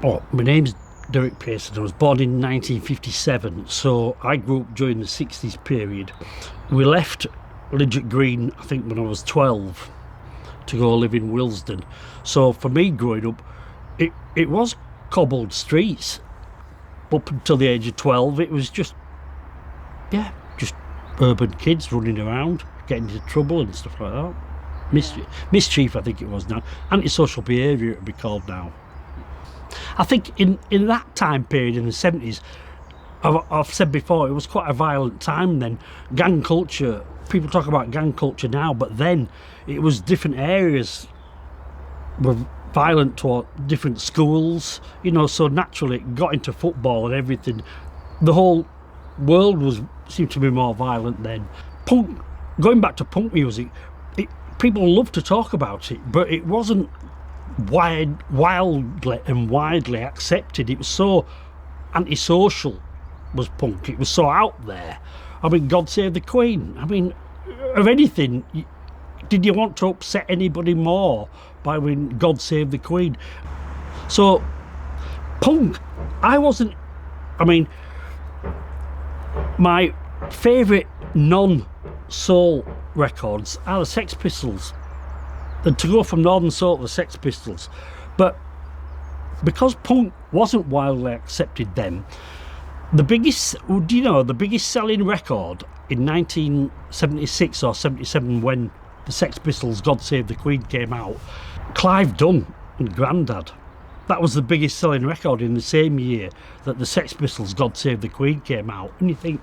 Oh, my name's Derek Pearson. I was born in 1957, so I grew up during the 60s period. We left Lidget Green, I think, when I was 12 to go live in Willesden. So for me growing up, it was cobbled streets. Up until the age of 12, it was just urban kids running around, getting into trouble and stuff like that. Mischief, I think it was now. Antisocial behaviour, it would be called now. I think in that time period, in the 70s, I've said before, it was quite a violent time then. Gang culture, people talk about gang culture now, but then it was different areas were violent toward different schools, so naturally it got into football and everything. The whole world seemed to be more violent then. Punk, going back to punk music, people love to talk about it, but it wasn't wildly and widely accepted. It was so antisocial, was punk. It was so out there. I mean, God Save the Queen. I mean, of anything, did you want to upset anybody more by when God Save the Queen? So, punk, my favourite non-soul records are the Sex Pistols. And to go from Northern Soul to the Sex Pistols. But because punk wasn't widely accepted then, the biggest selling record in 1976 or 77 when the Sex Pistols' God Save the Queen came out, Clive Dunn and Grandad. That was the biggest selling record in the same year that the Sex Pistols' God Save the Queen came out. And you think,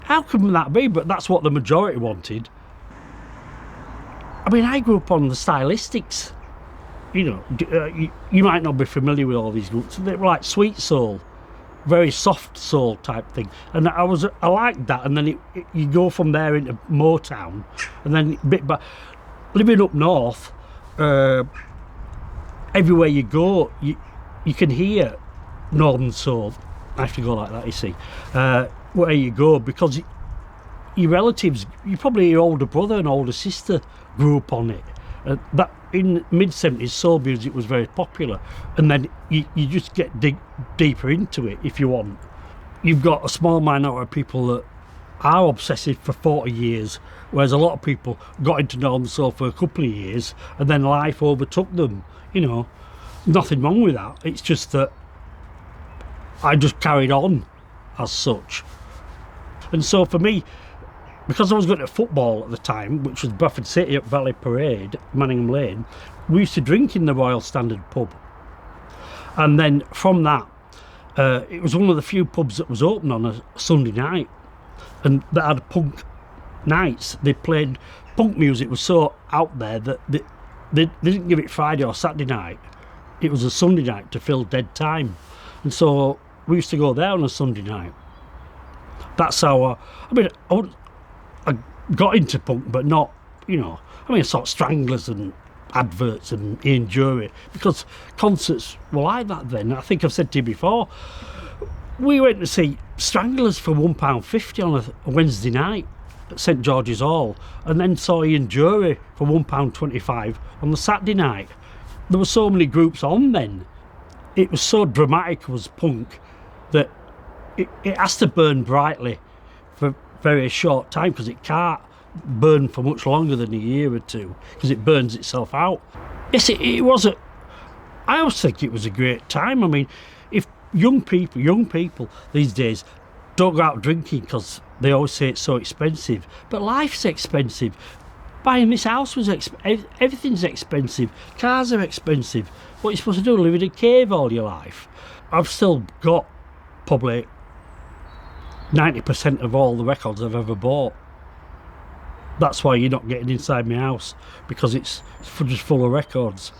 how can that be? But that's what the majority wanted. I mean, I grew up on the Stylistics. You might not be familiar with all these groups. They were like sweet soul, very soft soul type thing. And I liked that. And then you go from there into Motown, and then living up north, everywhere you go, you can hear Northern Soul. I have to go like that, you see, where you go, because your relatives, you probably your older brother and older sister grew up on it. That in mid-70s, soul music was very popular, and then you just get deeper into it if you want. You've got a small minority of people that are obsessive for 40 years, whereas a lot of people got into Northern Soul for a couple of years, and then life overtook them. Nothing wrong with that. It's just that I just carried on as such. And so for me, because I was going to football at the time, which was Bradford City at Valley Parade, Manningham Lane, we used to drink in the Royal Standard pub. And then from that, it was one of the few pubs that was open on a Sunday night, and that had punk nights. They played punk music, was so out there that they didn't give it Friday or Saturday night. It was a Sunday night to fill dead time. And so we used to go there on a Sunday night. That's how I got into punk, but not, I saw Stranglers and Adverts and Ian Jury, because concerts were like that then. I think I've said to you before, we went to see Stranglers for £1.50 on a Wednesday night at St George's Hall, and then saw Ian Jury for £1.25 on the Saturday night. There were so many groups on then. It was so dramatic, was punk, that it has to burn brightly for a very short time, because it can't burn for much longer than a year or two, because it burns itself out. Yes, it was I always think it was a great time. I mean, if young people these days don't go out drinking because they always say it's so expensive, but life's expensive. Buying this house was everything's expensive. Cars are expensive. What are you supposed to do, live in a cave all your life? I've still got probably 90% of all the records I've ever bought. That's why you're not getting inside my house, because it's just full of records.